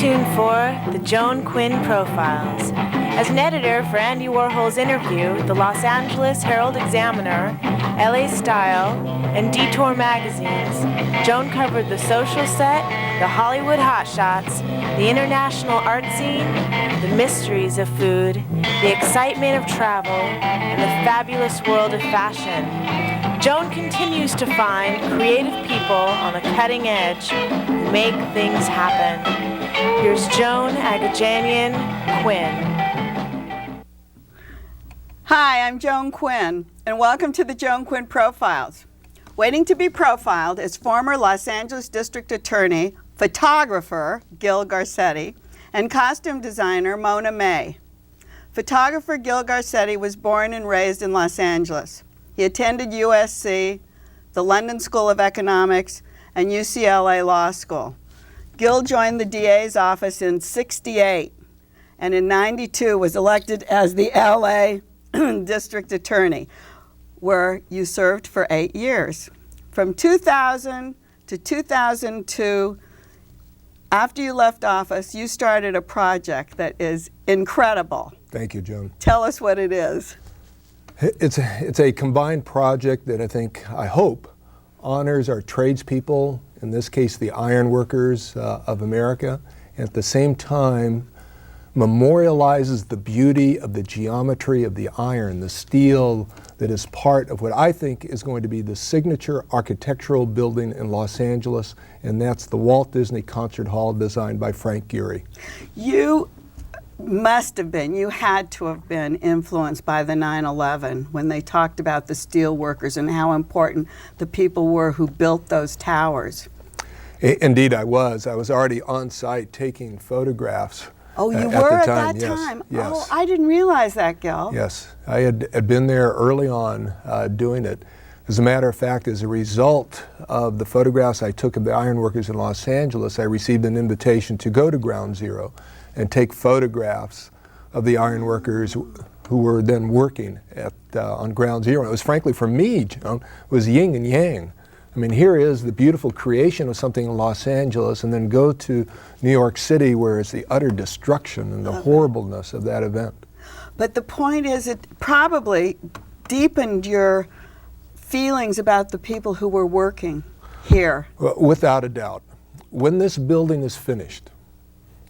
tuned for the Joan Quinn Profiles. As an editor for Andy Warhol's Interview, the Los Angeles Herald-Examiner, LA Style, and Detour magazines, Joan covered the social set, the Hollywood hotshots, the international art scene, the mysteries of food, the excitement of travel, and the fabulous world of fashion. Joan continues to find creative people on the cutting edge who make things happen. Here's Joan Agajanian Quinn. Hi, I'm Joan Quinn, and welcome to the Joan Quinn Profiles. Waiting to be profiled is former Los Angeles District Attorney, photographer Gil Garcetti, and costume designer Mona May. Photographer Gil Garcetti was born and raised in Los Angeles. He attended USC, the London School of Economics, and UCLA Law School. Gil joined the DA's office in '68, and in '92 was elected as the LA District Attorney, where you served for 8 years. From 2000 to 2002, after you left office, you started a project that is incredible. Thank you, Joan. Tell us what it is. It's a combined project that I hope, honors our tradespeople, in this case the ironworkers of America, and at the same time memorializes the beauty of the geometry of the iron, the steel that is part of what I think is going to be the signature architectural building in Los Angeles, and that's the Walt Disney Concert Hall designed by Frank Gehry. You had to have been influenced by the 9/11 when they talked about the steel workers and how important the people were who built those towers. Indeed, I was. I was already on site taking photographs. Oh, you were at that yes, time? Yes. Oh, I didn't realize that, Gil. Yes, I had been there early on doing it. As a matter of fact, as a result of the photographs I took of the ironworkers in Los Angeles, I received an invitation to go to Ground Zero and take photographs of the ironworkers who were then working on Ground Zero. It was, frankly, for me, Joan, was yin and yang. I mean, here is the beautiful creation of something in Los Angeles, and then go to New York City where it's the utter destruction and the horribleness of that event. But the point is, it probably deepened your feelings about the people who were working here. Well, without a doubt. When this building is finished,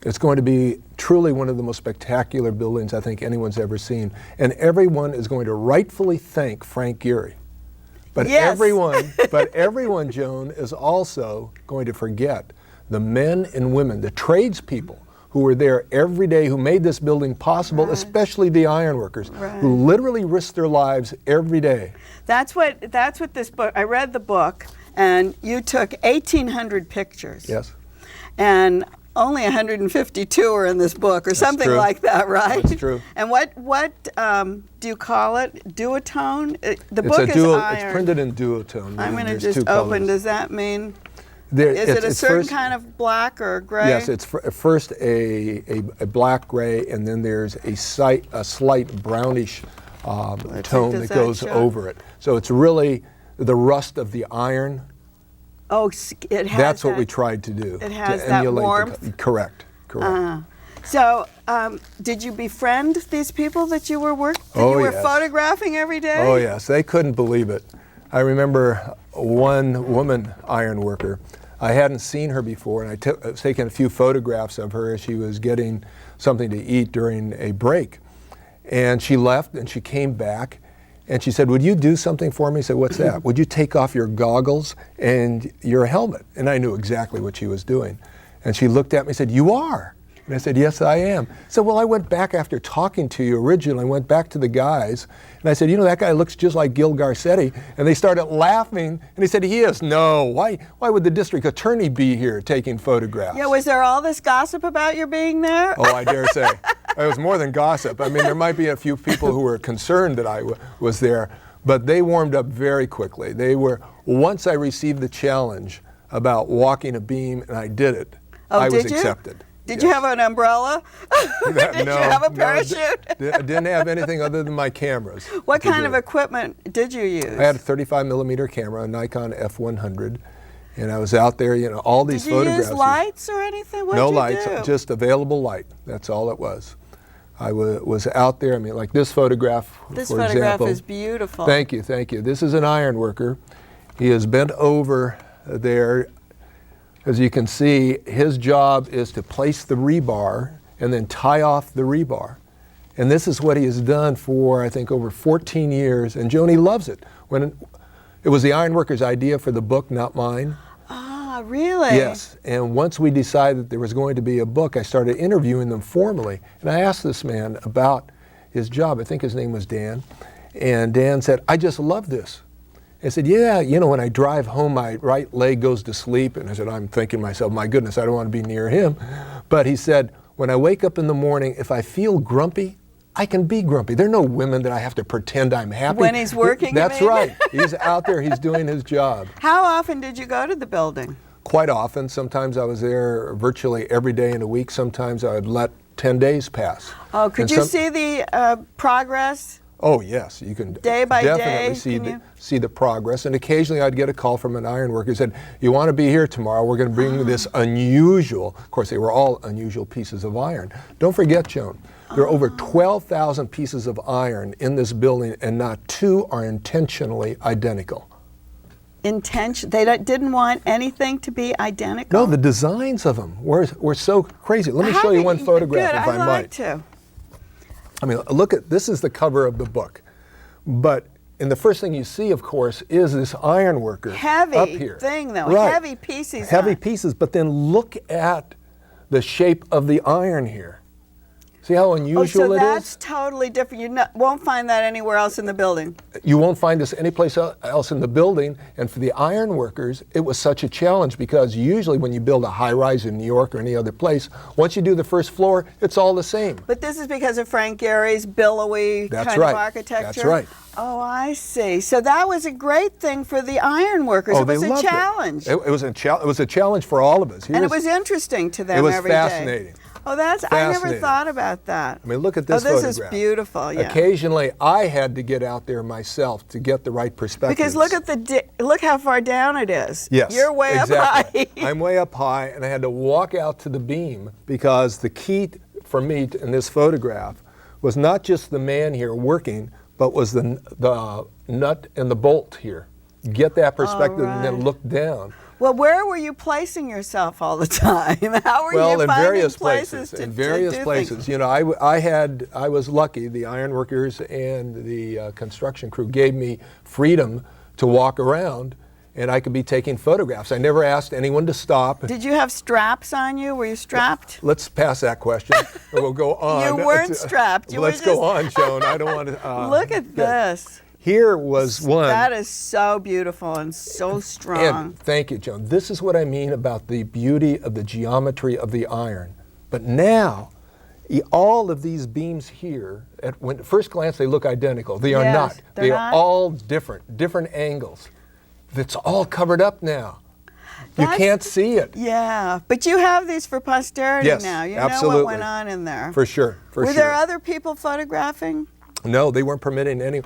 it's going to be truly one of the most spectacular buildings I think anyone's ever seen. And everyone is going to rightfully thank Frank Gehry. But yes. everyone, Joan, is also going to forget the men and women, the tradespeople who were there every day, who made this building possible, right. Especially the ironworkers, right. Who literally risked their lives every day. That's what this book, I read the book, and you took 1,800 pictures. Yes. And only 152 are in this book, or something like that, right? That's true. And what do you call it? Duotone? The book is iron. It's printed in duotone. I'm going to just open. Colors. Does that mean? Is it a certain kind of black or gray? Yes, it's first a black gray, and then there's a slight brownish tone that goes over it. So it's really the rust of the iron. Oh, it has. That's what we tried to do. It has to that emulate warmth. Correct. So, did you befriend these people that you were yes. photographing every day? Oh yes, they couldn't believe it. I remember one woman iron worker. I hadn't seen her before, and I was taking a few photographs of her as she was getting something to eat during a break. And she left, and she came back. And she said, "Would you do something for me?" I said, "What's that?" "Would you take off your goggles and your helmet?" And I knew exactly what she was doing. And she looked at me and said, "You are?" And I said, "Yes, I am." So, "Well, I went back after talking to you originally, I went back to the guys, and I said, that guy looks just like Gil Garcetti." And they started laughing, and they said, "He is." "No, why would the district attorney be here taking photographs?" Yeah, was there all this gossip about your being there? Oh, I dare say. It was more than gossip. I mean, there might be a few people who were concerned that I was there, but they warmed up very quickly. Once I received the challenge about walking a beam, and I did it, I was accepted. Did you have an umbrella? Did you have a parachute? I didn't have anything other than my cameras. What kind of equipment did you use? I had a 35 millimeter camera, a Nikon F100, And I was out there, you know, all these photographs. Did you use lights or anything? What No did you lights, do? just available light. That's all it was. I was out there. I mean, like this photograph, This for photograph example. is beautiful. Thank you, thank you. This is an iron worker. He is bent over there. As you can see, his job is to place the rebar and then tie off the rebar. And this is what he has done for, I think, over 14 years. And Joni loves it. When it was the ironworker's idea for the book, not mine. Ah, really? Yes. And once we decided there was going to be a book, I started interviewing them formally. And I asked this man about his job. I think his name was Dan. And Dan said, I just love this. I said, yeah, you know, when I drive home, my right leg goes to sleep. And I said, I'm thinking to myself, my goodness, I don't want to be near him. But he said, when I wake up in the morning, if I feel grumpy, I can be grumpy. There are no women that I have to pretend I'm happy. When he's working, That's you mean? right. He's out there, he's doing his job. How often did you go to the building? Quite often. Sometimes I was there virtually every day in a week. Sometimes I would let 10 days pass. Oh, could And you see the progress? Oh yes, you can Day by definitely day, see the progress. And occasionally I'd get a call from an ironworker who said, you want to be here tomorrow, we're going to bring this unusual, of course they were all unusual pieces of iron. Don't forget, Joan, there are over 12,000 pieces of iron in this building and not 2 are intentionally identical. They didn't want anything to be identical? No, the designs of them were so crazy. Let me show you one photograph, if I might. I'd like to. I mean, look at, this is the cover of the book. But, and the first thing you see, of course, is this iron worker Heavy up here. thing, though. Right. Heavy pieces. Heavy pieces, but then look at the shape of the iron here. See how unusual so it that's is? totally different. You won't find that anywhere else in the building. You won't find this anyplace else in the building. And for the iron workers, it was such a challenge because usually when you build a high rise in New York or any other place, once you do the first floor, it's all the same. But this is because of Frank Gehry's billowy That's kind right. of architecture? That's right. Oh, I see. So that was a great thing for the iron workers. Oh, It was they a loved challenge. It was a challenge for all of us. And it was interesting to them It was every day. fascinating. Oh, I never Fascinating. thought about that. I mean, look at this Oh, this photograph. is beautiful, yeah. Occasionally, I had to get out there myself to get the right perspective. Because look how far down it is. Yes, You're way exactly. up high. I'm way up high, and I had to walk out to the beam because the key for me in this photograph was not just the man here working, but was the nut and the bolt here. Get that perspective and then right. look down. Well, where were you placing yourself all the time? How were Well, you in finding various places places. to In various do places. things? You know, I was lucky. The ironworkers and the construction crew gave me freedom to walk around, and I could be taking photographs. I never asked anyone to stop. Did you have straps on you? Were you strapped? Let's pass that question. We'll go on. You weren't strapped. You Let's were go on, Joan. I don't want to. Look at this. Here was one. That is so beautiful and so strong. And thank you, Joan. This is what I mean about the beauty of the geometry of the iron. But now, all of these beams here, at first glance, they look identical. They are Yes, not. they're They not? are all different angles. It's all covered up now. You That's- can't see it. Yeah, but you have these for posterity Yes, now. You absolutely. know what went on in there. For sure. Were there other people photographing? No, they weren't permitting any.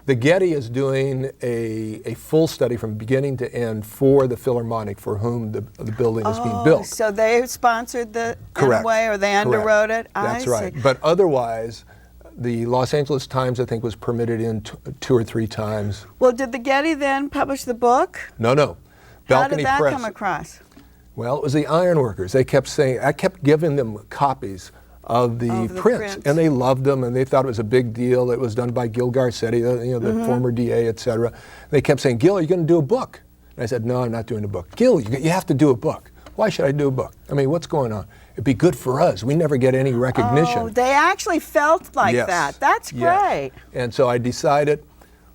The Getty is doing a full study from beginning to end for the Philharmonic for whom the building is being built. So they sponsored the Correct. way, or they underwrote it? That's I right. see. But otherwise, the Los Angeles Times, I think, was permitted in 2 or 3 times. Well, did the Getty then publish the book? No. How Balcony did that Press. come across? Well, it was the ironworkers. They kept saying, I kept giving them copies of the prints, and they loved them, and they thought it was a big deal. It was done by Gil Garcetti, the former DA, et cetera. They kept saying, Gil, are you going to do a book? And I said, no, I'm not doing a book. Gil, you have to do a book. Why should I do a book? I mean, what's going on? It'd be good for us. We never get any recognition. Oh, they actually felt like Yes. that. That's Yeah. great. And so I decided,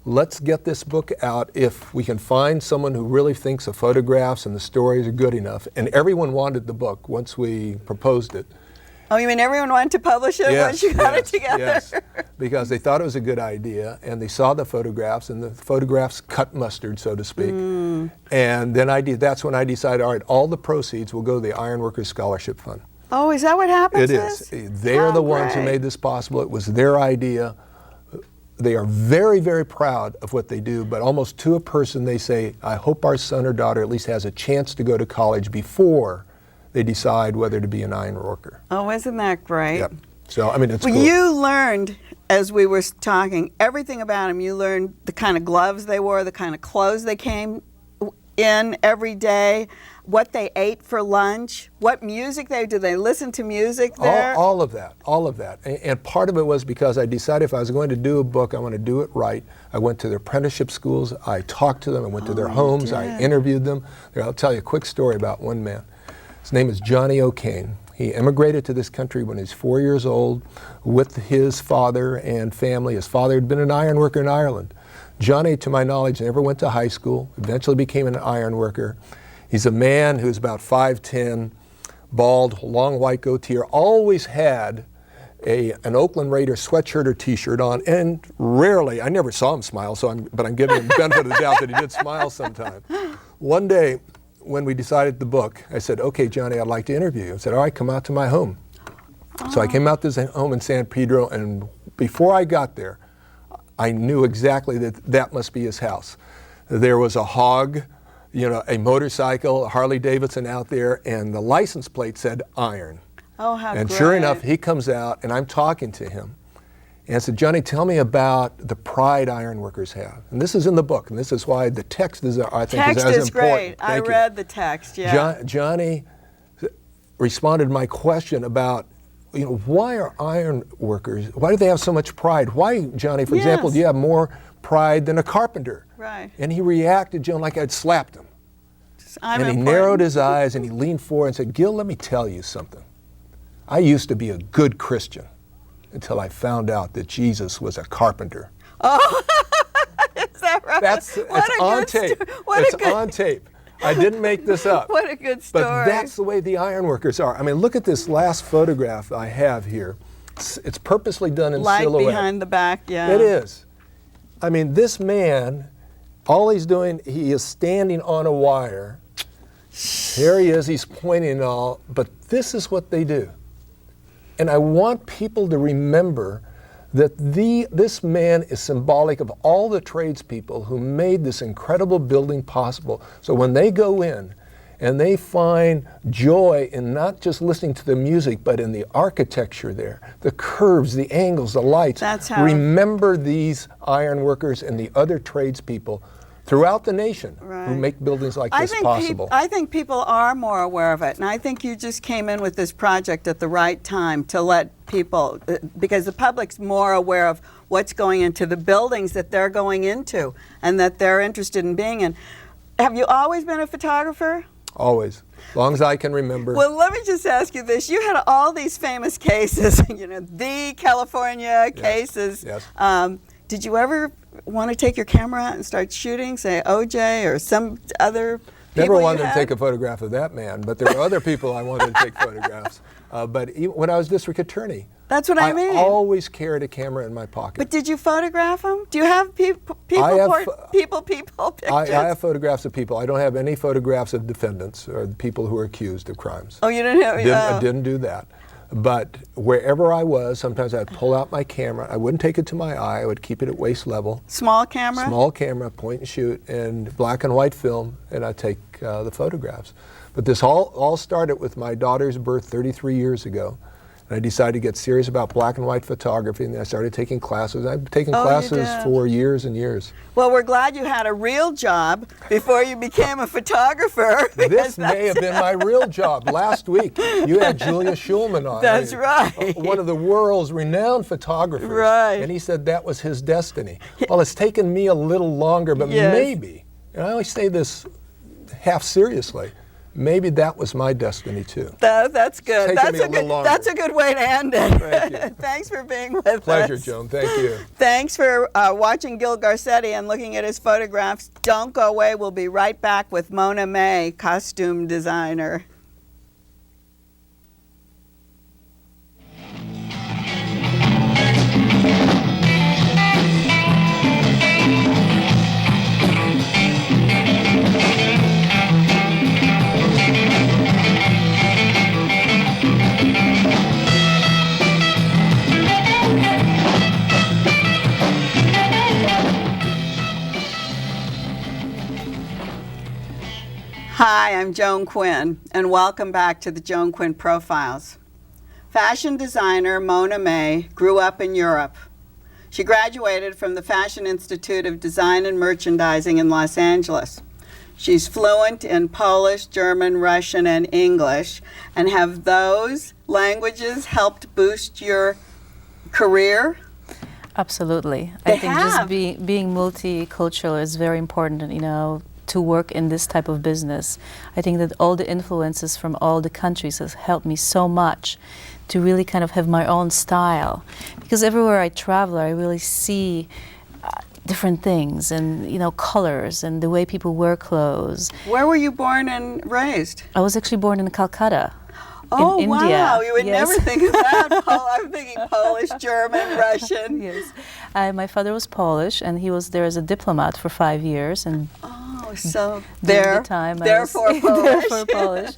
let's get this book out if we can find someone who really thinks the photographs and the stories are good enough. And everyone wanted the book once we proposed it. Oh, you mean everyone wanted to publish it once you got it together? Yes, because they thought it was a good idea, and they saw the photographs, and the photographs cut mustard, so to speak. And then that's when I decided, all right, all the proceeds will go to the Ironworkers Scholarship Fund. Oh, is that what happens? It is. They are the ones who made this possible. It was their idea. they are very, very proud of what they do, but almost to a person they say, I hope our son or daughter at least has a chance to go to college before they decide whether to be an iron worker. Oh, isn't that great? Yep. So, I mean, it's Well, cool. you learned, as we were talking, everything about them. You learned the kind of gloves they wore, the kind of clothes they came in every day, what they ate for lunch, what music did they listen to music there? All of that, all of that. And part of it was because I decided if I was going to do a book, I want to do it right. I went to their apprenticeship schools, I talked to them, I went to their homes, I interviewed them. I'll tell you a quick story about one man. His name is Johnny O'Kane. He immigrated to this country when he was 4 years old with his father and family. His father had been an iron worker in Ireland. Johnny, to my knowledge, never went to high school, eventually became an iron worker. He's a man who's about 5'10", bald, long white goatee, always had an Oakland Raiders sweatshirt or t-shirt on, and rarely, I never saw him smile, but I'm giving him the benefit of the doubt that he did smile sometime. One day, when we decided the book, I said, okay, Johnny, I'd like to interview you. I said, all right, come out to my home. So I came out to his home in San Pedro, and before I got there, I knew exactly that must be his house. There was a hog, a motorcycle, a Harley Davidson out there, and the license plate said iron. Oh, how And great. sure enough, he comes out, and I'm talking to him. And I said, Johnny, tell me about the pride iron workers have. And this is in the book, and this is why the text is, I think, Text as is important. great. I Thank you. read the text, yeah. Johnny responded to my question about, why are iron workers, why do they have so much pride? Why, Johnny, for example, do you have more pride than a carpenter? Right. And he reacted, Joan, like I'd slapped him. I'm And he important. narrowed his eyes and he leaned forward and said, Gil, let me tell you something. I used to be a good Christian until I found out that Jesus was a carpenter. Oh, is that right? It's on tape. It's on tape. I didn't make this up. What a good story. But that's the way the iron workers are. I mean, look at this last photograph I have here. It's purposely done in Light silhouette. behind the back, yeah. It is. I mean, this man, all he's doing, he is standing on a wire. There he is, he's pointing and all, but this is what they do. And I want people to remember that this man is symbolic of all the tradespeople who made this incredible building possible. So when they go in and they find joy in not just listening to the music, but in the architecture there, the curves, the angles, the lights. That's how. Remember these iron workers and the other tradespeople throughout the nation who make buildings like this possible. I think people are more aware of it, and I think you just came in with this project at the right time to let people, because the public's more aware of what's going into the buildings that they're going into and that they're interested in being in. Have you always been a photographer? Always, as long as I can remember. Well, let me just ask you this. You had all these famous cases, the California cases. Yes. Did you ever want to take your camera out and start shooting, say OJ or some other people? Never wanted to take a photograph of that man, but there were other people I wanted to take photographs. But even when I was district attorney, that's what I mean. I always carried a camera in my pocket. But did you photograph them? Do you have people pictures? I have photographs of people. I don't have any photographs of defendants or the people who are accused of crimes. Oh, you didn't have? I didn't do that. But wherever I was, sometimes I'd pull out my camera. I wouldn't take it to my eye. I would keep it at waist level. Small camera? Small camera, point and shoot, and black and white film, and I'd take the photographs. But this all started with my daughter's birth 33 years ago. And I decided to get serious about black and white photography, and then I started taking classes. I've taken classes for years and years. Well, we're glad you had a real job before you became a photographer. This may have been my real job. Last week, you had Julia Schulman on. That's right. One of the world's renowned photographers. Right. And he said that was his destiny. Well, it's taken me a little longer, but maybe, and I always say this half seriously, maybe that was my destiny too. That's good. That's a good way to end it. Thank you. Thanks for being with us. Pleasure, Joan. Thank you. Thanks for watching Gil Garcetti and looking at his photographs. Don't go away. We'll be right back with Mona May, costume designer. Hi, I'm Joan Quinn, and welcome back to the Joan Quinn Profiles. Fashion designer Mona May grew up in Europe. She graduated from the Fashion Institute of Design and Merchandising in Los Angeles. She's fluent in Polish, German, Russian, and English. And have those languages helped boost your career? Absolutely. They I think have. just being multicultural is very important, to work in this type of business. I think that all the influences from all the countries has helped me so much to really kind of have my own style. Because everywhere I travel, I really see different things and, colors and the way people wear clothes. Where were you born and raised? I was actually born in Calcutta. Oh, in wow. India. You would Yes. never think of that. I'm thinking Polish, German, Russian. Yes. My father was Polish, and he was there as a diplomat for 5 years. And Oh, so during the time I was therefore Polish. therefore Polish.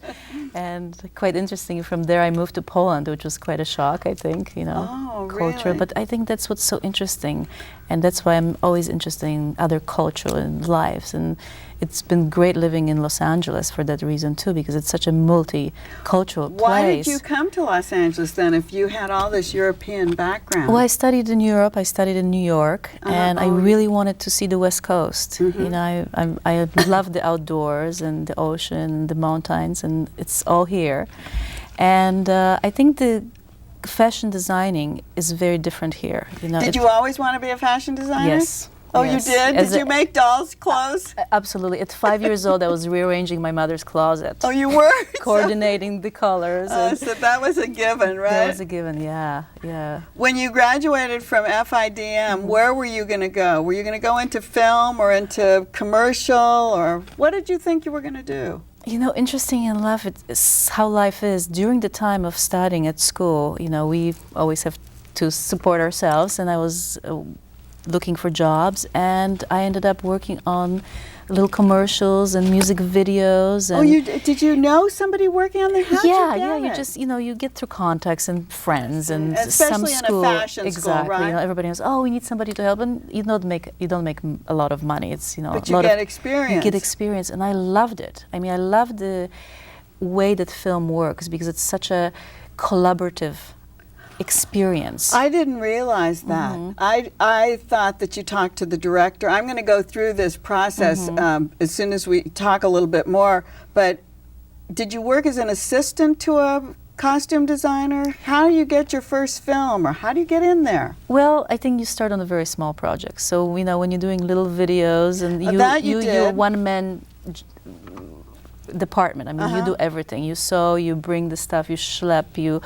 And quite interesting, from there I moved to Poland, which was quite a shock, I think, Oh, culture. really? But I think that's what's so interesting, and that's why I'm always interested in other cultural lives. And it's been great living in Los Angeles for that reason too, because it's such a multicultural place. Why did you come to Los Angeles then if you had all this European background? Well, I studied in Europe. I studied in New York, and I really wanted to see the West Coast. I love the outdoors and the ocean, the mountains, and it's all here. And I think the fashion designing is very different here. Did you always want to be a fashion designer? Yes. Oh, yes. you did? Did you make dolls' clothes? Absolutely. At 5 years old, I was rearranging my mother's closet. Oh, you were? Coordinating the colors. and So that was a given, right? That was a given, yeah. When you graduated from FIDM, where were you going to go? Were you going to go into film or into commercial, or what did you think you were going to do? Interesting enough, it's how life is. During the time of studying at school, we always have to support ourselves, and I was looking for jobs, and I ended up working on little commercials and music videos. And Did you know somebody working on the house? Yeah. You just you get through contacts and friends and some especially school. in a fashion exactly. school, right? Everybody knows. Oh, we need somebody to help, and you don't make a lot of money. It's But a you lot get of, experience. You get experience, and I loved it. I mean, I love the way that film works because it's such a collaborative experience. I didn't realize that. I thought that you talked to the director. I'm going to go through this process as soon as we talk a little bit more. But did you work as an assistant to a costume designer? How do you get your first film, or how do you get in there? Well, I think you start on a very small project. So when you're doing little videos and you're did. one-man department. I mean, you do everything. You sew, you bring the stuff, you schlep, you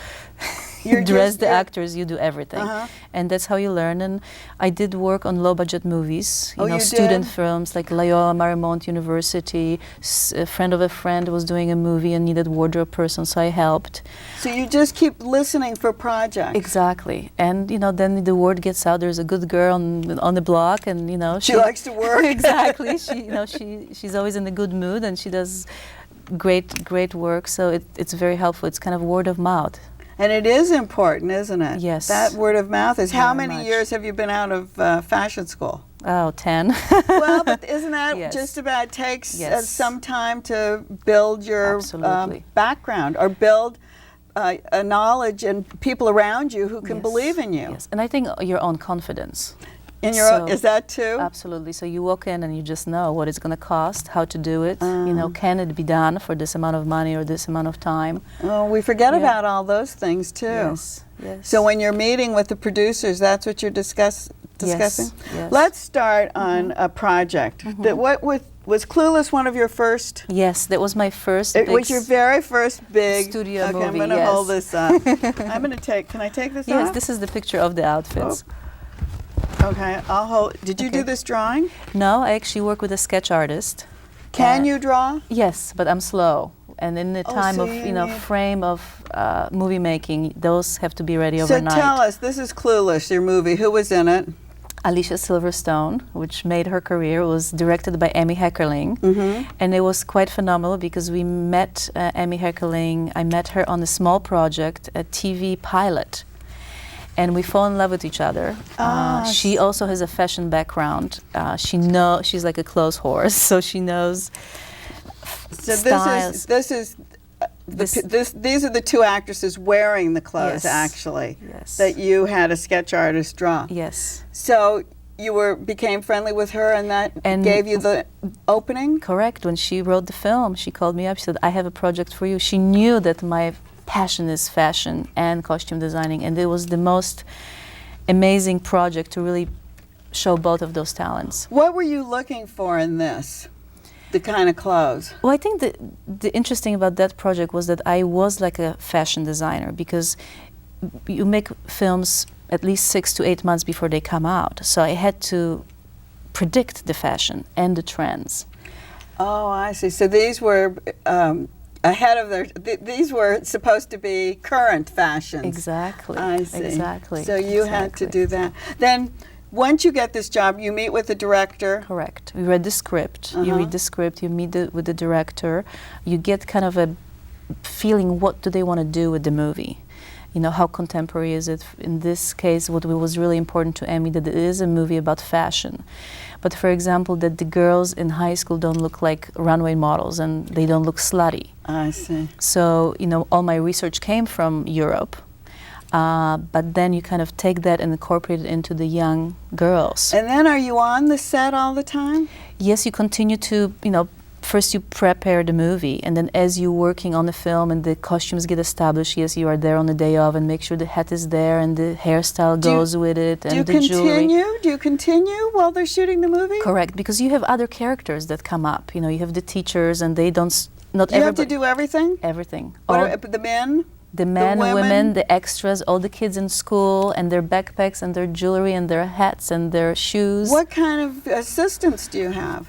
dress the actors, you do everything. And that's how you learn. And I did work on low-budget movies, you student did? films like Loyola Marymount University. A friend of a friend was doing a movie and needed wardrobe person, so I helped. So you just keep listening for projects. Exactly. And, then the word gets out, there's a good girl on the block, and, She likes to work. Exactly. She's always in a good mood, and she does great work. So it's very helpful. It's kind of word of mouth. And it is important, isn't it? Yes. That word of mouth is. How Very many much. years have you been out of fashion school? Oh, 10. Well, but isn't that Yes. just about takes Yes. some time to build your Absolutely. background, or build a knowledge and people around you who can Yes. believe in you? Yes, and I think your own confidence. In your own, is that too? Absolutely. So you walk in and you just know what it's going to cost, how to do it. Can it be done for this amount of money or this amount of time? Oh, we forget Yeah. about all those things too. Yes. So when you're meeting with the producers, that's what you're discussing? Yes. Let's start on a project. What was Clueless one of your first? Yes, that was my first. It was your very first big studio okay, movie. I'm going to yes. hold this up. I'm going to take. Can I take this Yes, off? this is the picture of the outfits. Okay, I'll hold. Did you do this drawing? No, I actually work with a sketch artist. Can you draw? Yes, but I'm slow. And in the time so of you need- frame of movie making, those have to be ready So overnight. tell us, this is Clueless, your movie. Who was in it? Alicia Silverstone, which made her career, was directed by Amy Heckerling. And it was quite phenomenal because we met Amy Heckerling. I met her on a small project, a TV pilot. And we fall in love with each other. She also has a fashion background. She's like a clothes horse, so she knows So styles. these are the two actresses wearing the clothes, Yes. actually, Yes. that you had a sketch artist draw. Yes. So you became friendly with her, and that And gave you the opening? Correct. When she wrote the film, she called me up. She said, "I have a project for you." She knew that my passion is fashion and costume designing, and it was the most amazing project to really show both of those talents. What were you looking for in this, the kind of clothes? Well, I think the interesting about that project was that I was like a fashion designer, because you make films at least 6 to 8 months before they come out. So I had to predict the fashion and the trends. Oh, I see. So these were ahead of their. These were supposed to be current fashions. Exactly. I see. Exactly. So you had to Exactly. do that. Then, once you get this job, you meet with the director. Correct. We read the script. You Uh-huh. read the script. You meet with the director. You get kind of a feeling, what do they want to do with the movie? You know, how contemporary is it? In this case, what was really important to Emmy, that it is a movie about fashion. But for example, that the girls in high school don't look like runway models and they don't look slutty. I see. So, you know, all my research came from Europe. But then you kind of take that and incorporate it into the young girls. And then, are you on the set all the time? Yes, you continue to, you know, first you prepare the movie, and then as you're working on the film and the costumes get established, yes, you are there on the day of and make sure the hat is there and the hairstyle goes with it and the jewelry. Do you continue while they're shooting the movie? Correct, because you have other characters that come up. You know, you have the teachers, and they don't. Not Do you have to everybody. do everything? Everything. What All- are, the men? the men, women? women, the extras, all the kids in school, and their backpacks and their jewelry and their hats and their shoes. What kind of assistants do you have?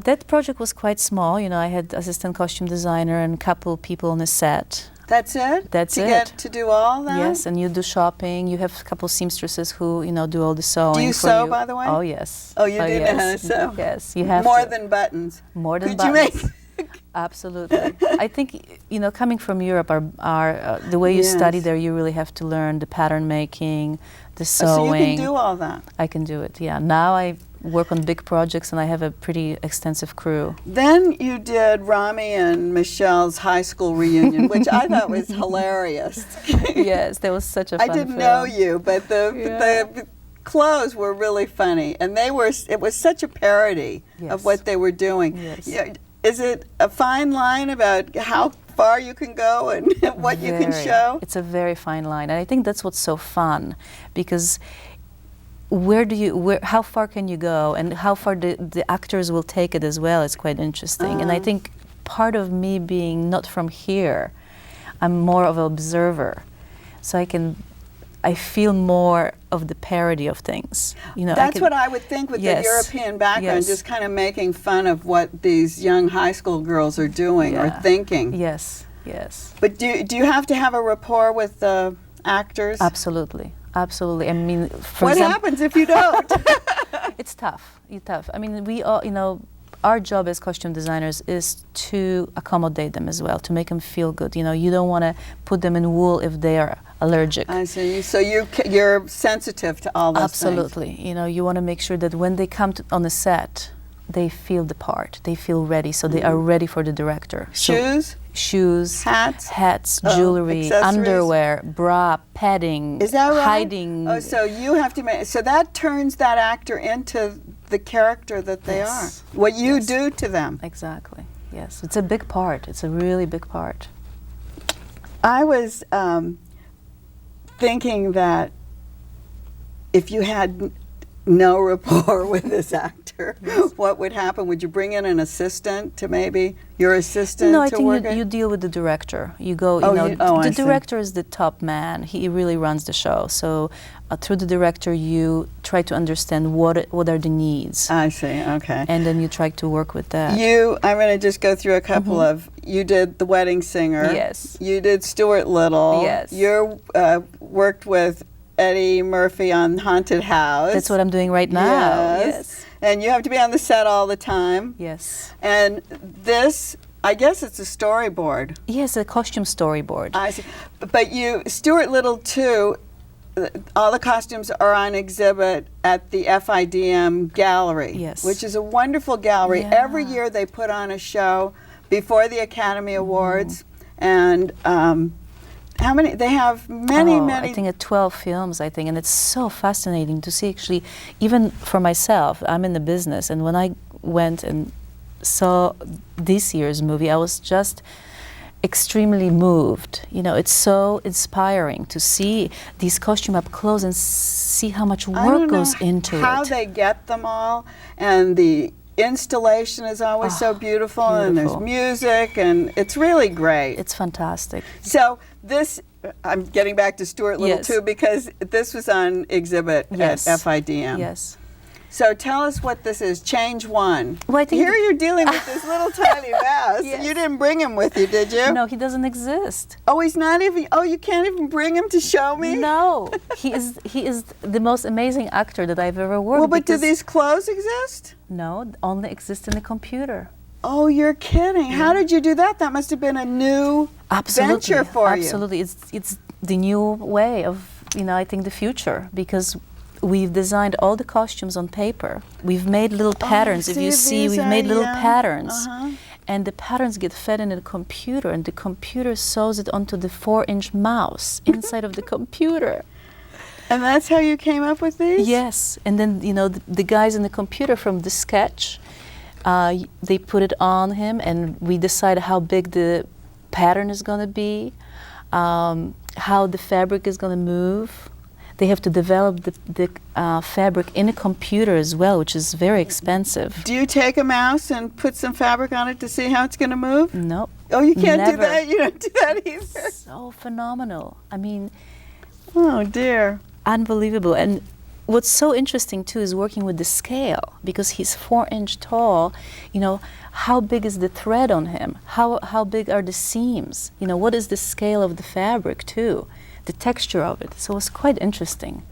That project was quite small. You know, I had assistant costume designer and a couple people on the set. That's it? That's to it. get to do all that? Yes, and you do shopping. You have a couple seamstresses who, you know, do all the sewing. Do you for sew, you. by the way? Oh yes. Oh, you do know how to yes. sew? Yes, you have More to. than buttons. More than Could buttons. you make? Absolutely. I think, you know, coming from Europe, the way you study Yes. there, you really have to learn the pattern making, the So sewing. you can do all that. I can do it, yeah. Now I work on big projects and I have a pretty extensive crew. Then you did Rami and Michelle's high school reunion, which I thought was hilarious. Yes, that was such a I fun didn't film. know you, but Yeah. the clothes were really funny, and it was such a parody Yes. of what they were doing. Yes. Yeah, is it a fine line about how far you can go and what you can Very. show? It's a very fine line, and I think that's what's so fun, because how far can you go, and how far the actors will take it as well is quite interesting. And I think part of me being not from here, I'm more of an observer, so I feel more of the parody of things. You know, That's what I would think with Yes. the European background, Yes. just kind of making fun of what these young high school girls are doing or Yeah. thinking. Yes, yes. But do you have to have a rapport with the actors? Absolutely, absolutely. I mean, for What example, happens if you don't? it's tough. It's tough. I mean, we all, you know, our job as costume designers is to accommodate them as well, to make them feel good. You know, you don't want to put them in wool if they are allergic. I see. So you're sensitive to all those Absolutely. You know, you want to make sure that when they come on the set, they feel the part, they feel ready, so they are ready for the director. things. So Shoes? shoes, Hats? jewelry, accessories? underwear, bra, padding, Is that right? hiding. Oh, so you have to make, so that turns that actor into the character that they Yes. are. What you Yes. do to them. Exactly. Yes, it's a big part. It's a really big part. I was thinking that if you had no rapport with this actor, what would happen? Would you bring in an assistant to maybe your assistant No, I to think work you deal with the director. You go, Oh, you know, you- oh, I the see. director is the top man. He really runs the show. So through the director, you try to understand what are the needs, I see, okay. and then you try to work with that. I'm going to just go through a couple of, you did The Wedding Singer. Yes. You did Stuart Little. Yes. You worked with Eddie Murphy on Haunted House. That's what I'm doing right now. Yes. And you have to be on the set all the time. Yes. And this, I guess it's a storyboard. Yes, a costume storyboard. I see. But Stuart Little too, all the costumes are on exhibit at the FIDM gallery. Yes. Which is a wonderful gallery. Yeah. Every year they put on a show before the Academy Awards, and how many? They have many. I think at 12 films, I think, and it's so fascinating to see. Actually, even for myself, I'm in the business, and when I went and saw this year's movie, I was just extremely moved. You know, it's so inspiring to see these costumes up close and see how much work goes into how it. they get them all, and the installation is always so beautiful, and there's music, and it's really great. It's fantastic. So this, I'm getting back to Stuart Little too, because this was on exhibit at FIDM. Yes. So tell us what this is, Change One. Well, I think here you're dealing with this little tiny mouse. Yes. You didn't bring him with you, did you? No, he doesn't exist. Oh, he's not even, oh, you can't even bring him to show me? No, he is the most amazing actor that I've ever worked with. Well, but do these clothes exist? No, only exist in the computer. Oh, you're kidding. How did you do that? That must have been a new venture for you. Absolutely. It's the new way of, you know, I think the future, because we've designed all the costumes on paper. We've made little patterns. If you see, we've made little patterns. And the patterns get fed in a computer, and the computer sews it onto the 4-inch mouse inside of the computer. And that's how you came up with these? Yes. And then, you know, the guys in the computer from the sketch, they put it on him, and we decide how big the pattern is going to be, how the fabric is going to move. They have to develop the fabric in a computer as well, which is very expensive. Do you take a mouse and put some fabric on it to see how it's going to move? No. Oh, you can't Never. do that? You don't do that either? So phenomenal. I mean, oh dear. Unbelievable. And what's so interesting too is working with the scale, because he's 4-inch tall. You know, how big is the thread on him? How big are the seams? You know, what is the scale of the fabric too? The texture of it. So it's quite interesting.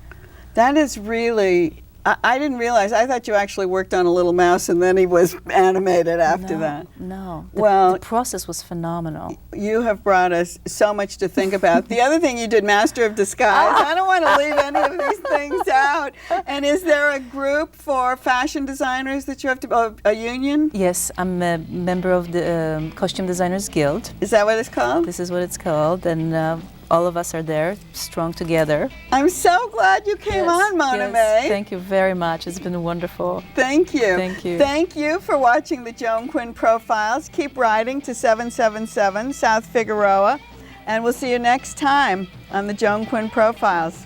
That is really, I didn't realize, I thought you actually worked on a little mouse and then he was animated after that. No, well, the process was phenomenal. You have brought us so much to think about. The other thing you did, Master of Disguise. I don't want to leave any of these things out. And is there a group for fashion designers that you have to, a union? Yes, I'm a member of the Costume Designers Guild. Is that what it's called? This is what it's called, and all of us are there, strong together. I'm so glad you came on, Mona May. Thank you very much. It's been wonderful. Thank you. Thank you. Thank you for watching the Joan Quinn Profiles. Keep writing to 777 South Figueroa, and we'll see you next time on the Joan Quinn Profiles.